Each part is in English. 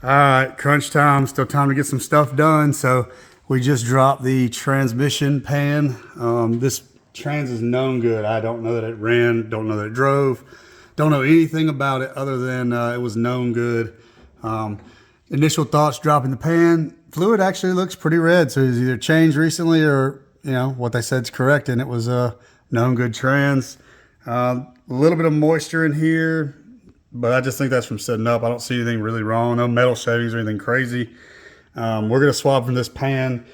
All right, crunch time. Still time to get some stuff done. So we just dropped the transmission pan. This trans is known good. I don't know that it ran, don't know that it drove, don't know anything about it other than it was known good. Initial thoughts dropping the pan. Fluid actually looks pretty red, so it's either changed recently or what they said is correct, and it was a known good trans. A little bit of moisture in here, but I just think that's from setting up. I don't see anything really wrong. No metal shavings or anything crazy. We're going to swap from this pan.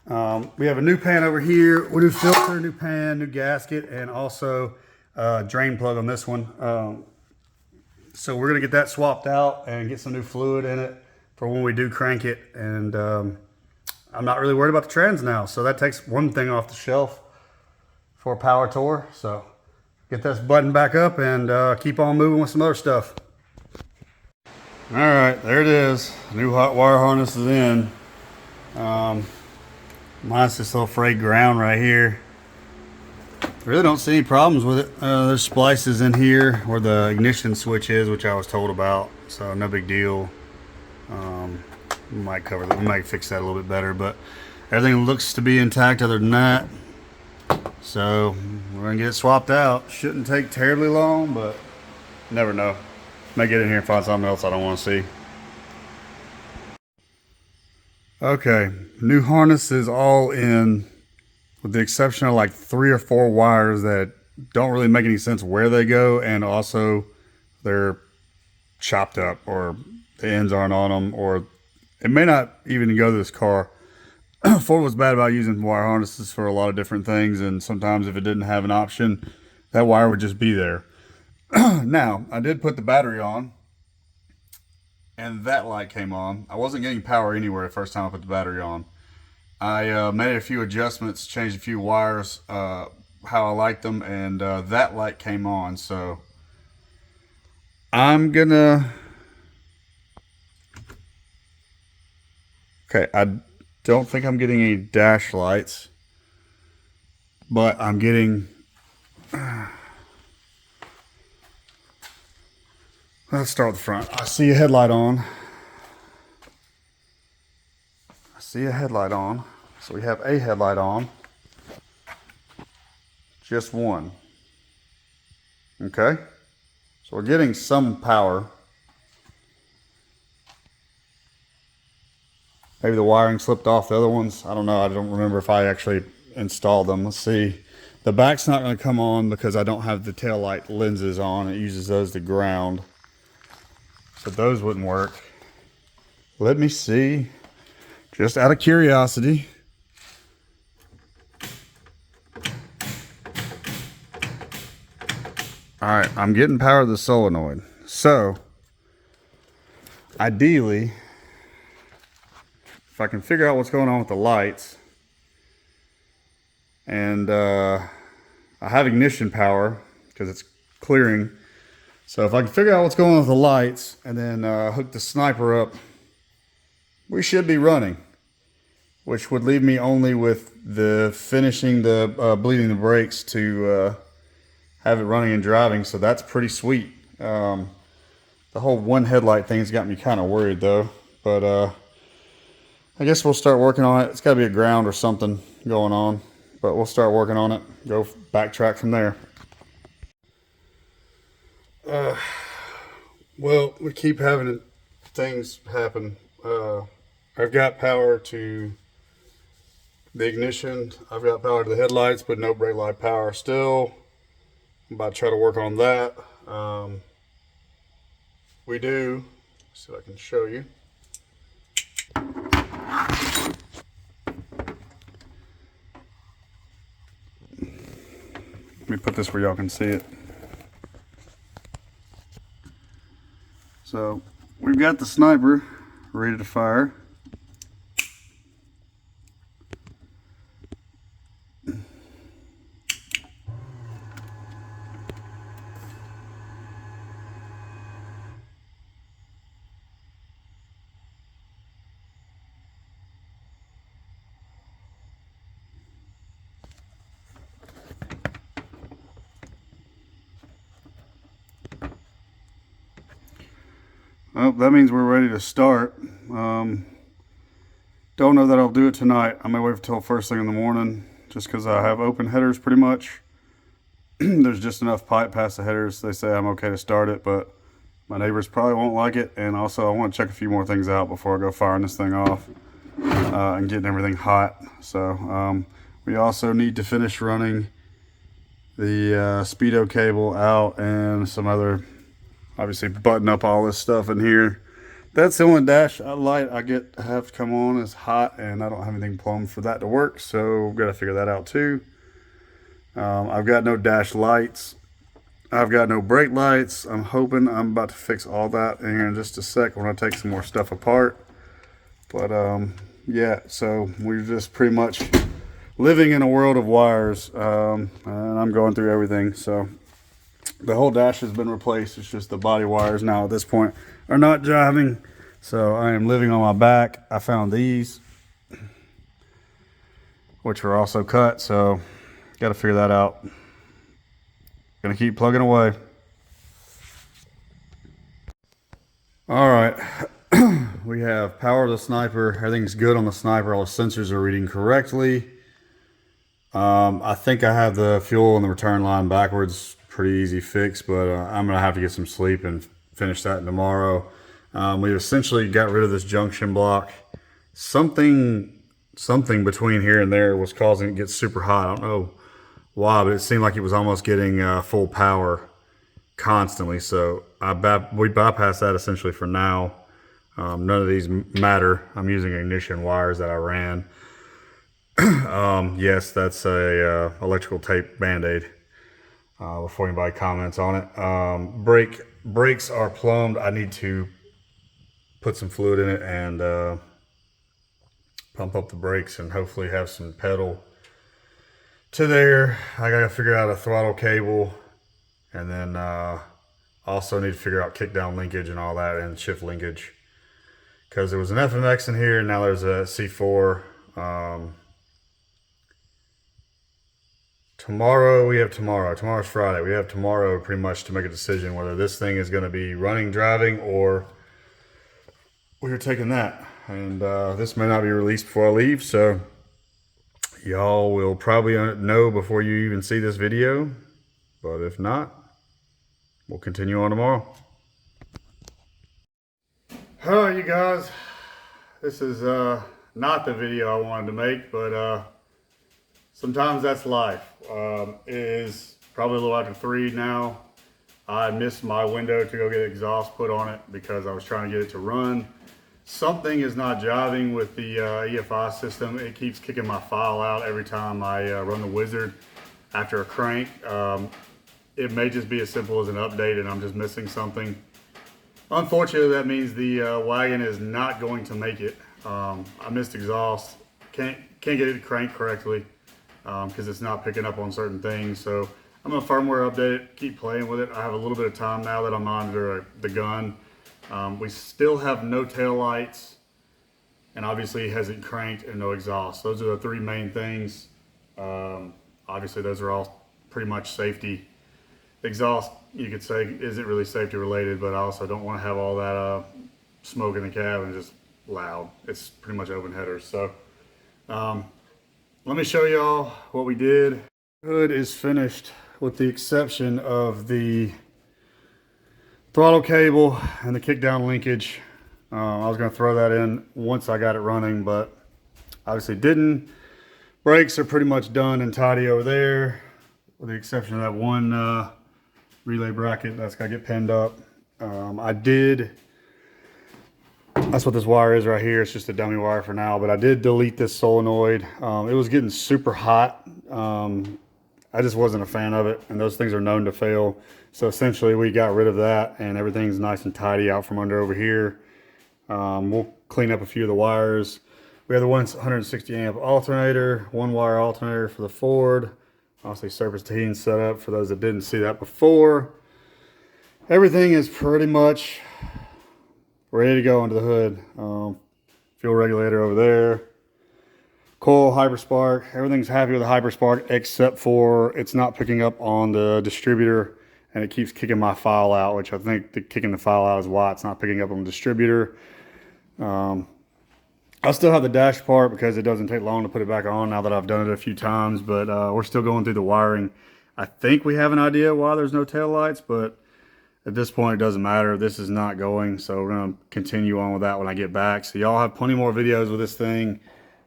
We have a new pan over here. We new filter, new pan, new gasket, and also drain plug on this one. So we're going to get that swapped out and get some new fluid in it for when we do crank it. And I'm not really worried about the trans now. So that takes one thing off the shelf for a power tour. So get this button back up and keep on moving with some other stuff. All right, there it is. New hot wire harness is in. Mine's this little frayed ground right here. Really don't see any problems with it. There's splices in here where the ignition switch is, which I was told about. So no big deal. We might cover that. We might fix that a little bit better, but everything looks to be intact other than that. So we're gonna get it swapped out. Shouldn't take terribly long, but never know. May get in here and find something else I don't want to see. Okay, new harness is all in, with the exception of like 3 or 4 wires that don't really make any sense where they go, and also they're chopped up or the ends aren't on them, or it may not even go to this car. Ford was bad about using wire harnesses for a lot of different things, and sometimes if it didn't have an option, that wire would just be there. Now, I did put the battery on, and that light came on. I wasn't getting power anywhere the first time I put the battery on. I made a few adjustments, changed a few wires, how I liked them, and that light came on. So I'm gonna... Okay, I don't think I'm getting any dash lights, but I'm getting... Let's start with the front. I see a headlight on. I see a headlight on. So we have a headlight on. Just one. Okay. So we're getting some power. Maybe the wiring slipped off the other ones. I don't know. I don't remember if I actually installed them. Let's see. The back's not going to come on because I don't have the tail light lenses on. It uses those to ground. So those wouldn't work. Let me see. Just out of curiosity. All right, I'm getting power to the solenoid. So, ideally, if I can figure out what's going on with the lights, and I have ignition power because it's clearing. So if I can figure out what's going on with the lights and then hook the sniper up, we should be running, which would leave me only with the finishing the bleeding the brakes to have it running and driving. So that's pretty sweet. The whole one headlight thing's got me kind of worried though, but I guess we'll start working on it. It's got to be a ground or something going on, but we'll start working on it. Go backtrack from there. Well, we keep having things happen. I've got power to the ignition. I've got power to the headlights, but no brake light power still. I'm about to try to work on that. We do. Let's see if I can show you. Let me put this where y'all can see it. So we've got the sniper ready to fire. Well, that means we're ready to start. Don't know that I'll do it tonight. I may wait until first thing in the morning just because I have open headers pretty much. There's just enough pipe past the headers. They say I'm okay to start it, but my neighbors probably won't like it. And also I want to check a few more things out before I go firing this thing off and getting everything hot. So we also need to finish running the speedo cable out and some other, obviously button up all this stuff in here. That's the only dash light I have to come on is hot, and I don't have anything plumbed for that to work, so we've got to figure that out too. I've got no dash lights. I've got no brake lights. I'm hoping I'm about to fix all that in here in just a sec when I take some more stuff apart. But yeah, so we're just pretty much living in a world of wires, and I'm going through everything. So the whole dash has been replaced. It's just the body wires now at this point are not driving. So I am living on my back. I found these, which were also cut. So got to figure that out. Gonna keep plugging away. All right. We have power to the sniper. Everything's good on the sniper. All the sensors are reading correctly. I think I have the fuel and the return line backwards. Pretty easy fix, but I'm gonna have to get some sleep and finish that tomorrow. We essentially got rid of this junction block. Something between here and there was causing it to get super hot. I don't know why, but it seemed like it was almost getting full power constantly. So we bypassed that essentially for now. None of these matter. I'm using ignition wires that I ran. Yes, that's a electrical tape band-aid. Before anybody comments on it. Brakes are plumbed. I need to put some fluid in it and pump up the brakes and hopefully have some pedal to there. I gotta figure out a throttle cable, and then also need to figure out kickdown linkage and all that, and shift linkage, because there was an FMX in here and now there's a C4. Tomorrow's Friday. We have tomorrow pretty much to make a decision whether this thing is going to be running, driving, or we're taking that. And this may not be released before I leave, so y'all will probably know before you even see this video. But if not, we'll continue on tomorrow. All right, you guys. This is not the video I wanted to make, but sometimes that's life. It is probably a little after 3 now. I missed my window to go get exhaust put on it because I was trying to get it to run. Something is not jiving with the EFI system. It keeps kicking my file out every time I run the wizard after a crank. It may just be as simple as an update and I'm just missing something. Unfortunately, that means the wagon is not going to make it. I missed exhaust. Can't get it cranked correctly because it's not picking up on certain things. So I'm gonna firmware update it, keep playing with it. I have a little bit of time now that I'm under the gun. We still have no tail lights, and obviously it hasn't cranked, and no exhaust. Those are the 3 main things. Obviously those are all pretty much safety. Exhaust, you could say, isn't really safety related, but I also don't want to have all that smoke in the cab and just loud. It's pretty much open headers. So let me show y'all what we did. Hood is finished with the exception of the throttle cable and the kickdown linkage. I was going to throw that in once I got it running, but obviously didn't. Brakes are pretty much done and tidy over there, with the exception of that one relay bracket that's got to get pinned up. That's what this wire is right here. It's just a dummy wire for now, but I did delete this solenoid. It was getting super hot. I just wasn't a fan of it, and those things are known to fail. So essentially we got rid of that, and everything's nice and tidy out from under over here. We'll clean up a few of the wires. We have the 160 amp alternator, 1-wire alternator for the Ford. Obviously surface heating set up for those that didn't see that before. Everything is pretty much ready to go under the hood. Fuel regulator over there. Coil, Hyperspark. Everything's happy with the Hyperspark except for it's not picking up on the distributor and it keeps kicking my file out, which I think kicking the file out is why it's not picking up on the distributor. I still have the dash part because it doesn't take long to put it back on now that I've done it a few times, but we're still going through the wiring. I think we have an idea why there's no tail lights, but at this point it doesn't matter. This is not going, so we're going to continue on with that when I get back. So y'all have plenty more videos with this thing.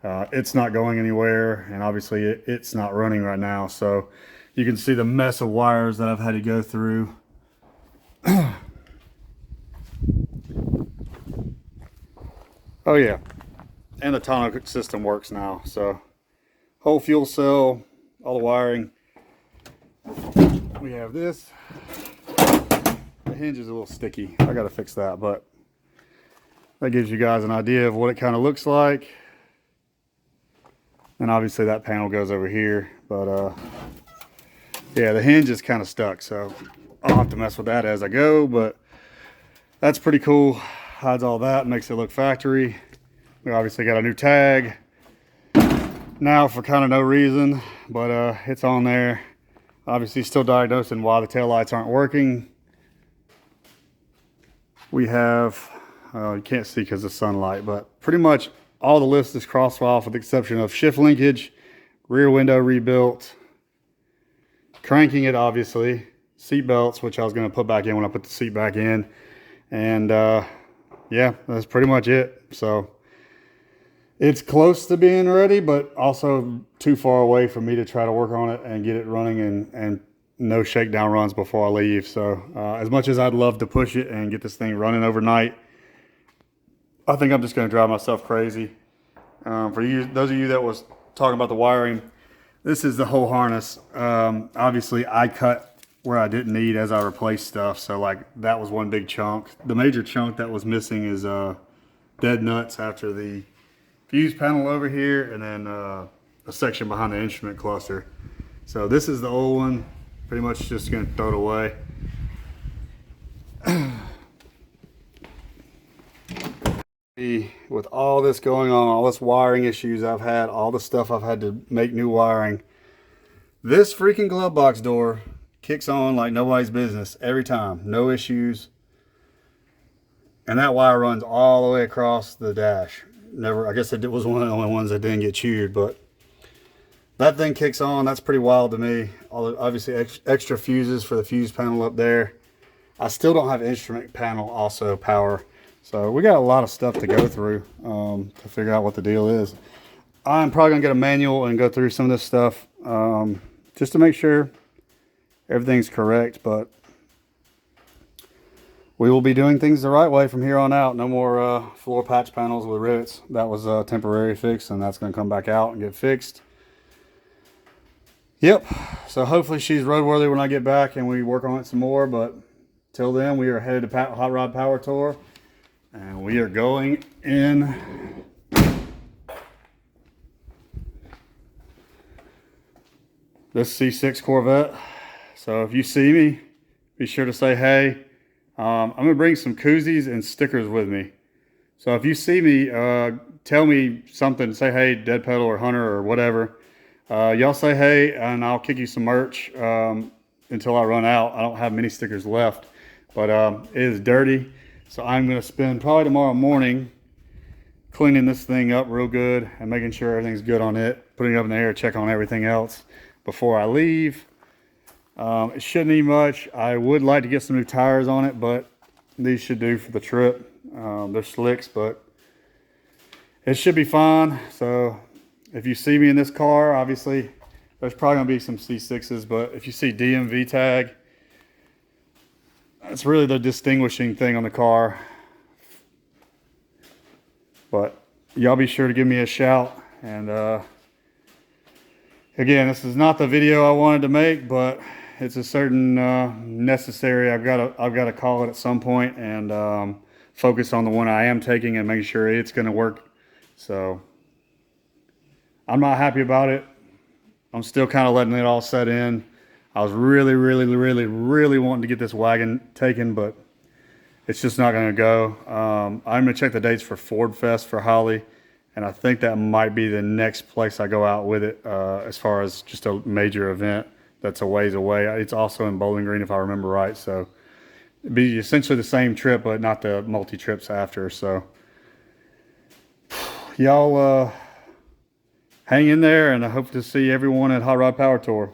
It's not going anywhere, and obviously it's not running right now, so you can see the mess of wires that I've had to go through. Oh yeah, and the tonneau system works now, so whole fuel cell, all the wiring. We have this. The hinge is a little sticky. I gotta fix that, but that gives you guys an idea of what it kind of looks like. And obviously that panel goes over here, but yeah, the hinge is kind of stuck, so I'll have to mess with that as I go, but that's pretty cool. Hides all that, makes it look factory. We obviously got a new tag now for kind of no reason, but it's on there. Obviously still diagnosing why the taillights aren't working. We have, you can't see because of sunlight, but pretty much all the list is crossed off with the exception of shift linkage, rear window rebuilt, cranking it obviously, seat belts, which I was going to put back in when I put the seat back in, and yeah, that's pretty much it. So it's close to being ready, but also too far away for me to try to work on it and get it running and no shakedown runs before I leave. So as much as I'd love to push it and get this thing running overnight, I think I'm just going to drive myself crazy. For you, those of you that was talking about the wiring, this is the whole harness. Obviously I cut where I didn't need as I replaced stuff. So like that was one big chunk. The major chunk that was missing is dead nuts after the fuse panel over here, and then a section behind the instrument cluster. So this is the old one. Pretty much just gonna throw it away. With all this going on, all this wiring issues I've had, all the stuff I've had to make new wiring, this freaking glove box door kicks on like nobody's business every time. No issues. And that wire runs all the way across the dash. Never, I guess it was one of the only ones that didn't get chewed, but that thing kicks on. That's pretty wild to me. All the, obviously extra fuses for the fuse panel up there. I still don't have instrument panel also power. So we got a lot of stuff to go through to figure out what the deal is. I'm probably gonna get a manual and go through some of this stuff just to make sure everything's correct, but we will be doing things the right way from here on out. No more floor patch panels with rivets. That was a temporary fix, and that's going to come back out and get fixed. Yep. So hopefully she's roadworthy when I get back and we work on it some more. But till then, we are headed to Hot Rod Power Tour, and we are going in this C6 Corvette. So if you see me, be sure to say hey. I'm going to bring some koozies and stickers with me. So if you see me, tell me something. Say, hey, Dead Pedal or Hunter or whatever. Y'all say, hey, and I'll kick you some merch until I run out. I don't have many stickers left. But it is dirty. So I'm going to spend probably tomorrow morning cleaning this thing up real good and making sure everything's good on it. Putting it up in the air, check on everything else before I leave. It shouldn't need much. I would like to get some new tires on it, but these should do for the trip. They're slicks, but it should be fine. So if you see me in this car, obviously there's probably gonna be some C6s, but if you see DMV tag, that's really the distinguishing thing on the car. But y'all be sure to give me a shout. And again, this is not the video I wanted to make, but it's a certain necessary. I've got to call it at some point and focus on the one I am taking and make sure it's going to work. So I'm not happy about it. I'm still kind of letting it all set in. I was really wanting to get this wagon taken, but it's just not going to go. I'm going to check the dates for Ford Fest for Holly, and I think that might be the next place I go out with it as far as just a major event. that's a ways away. It's also in Bowling Green if I remember right. So it'd be essentially the same trip, but not the multi-trips after. So y'all hang in there, and I hope to see everyone at Hot Rod Power Tour.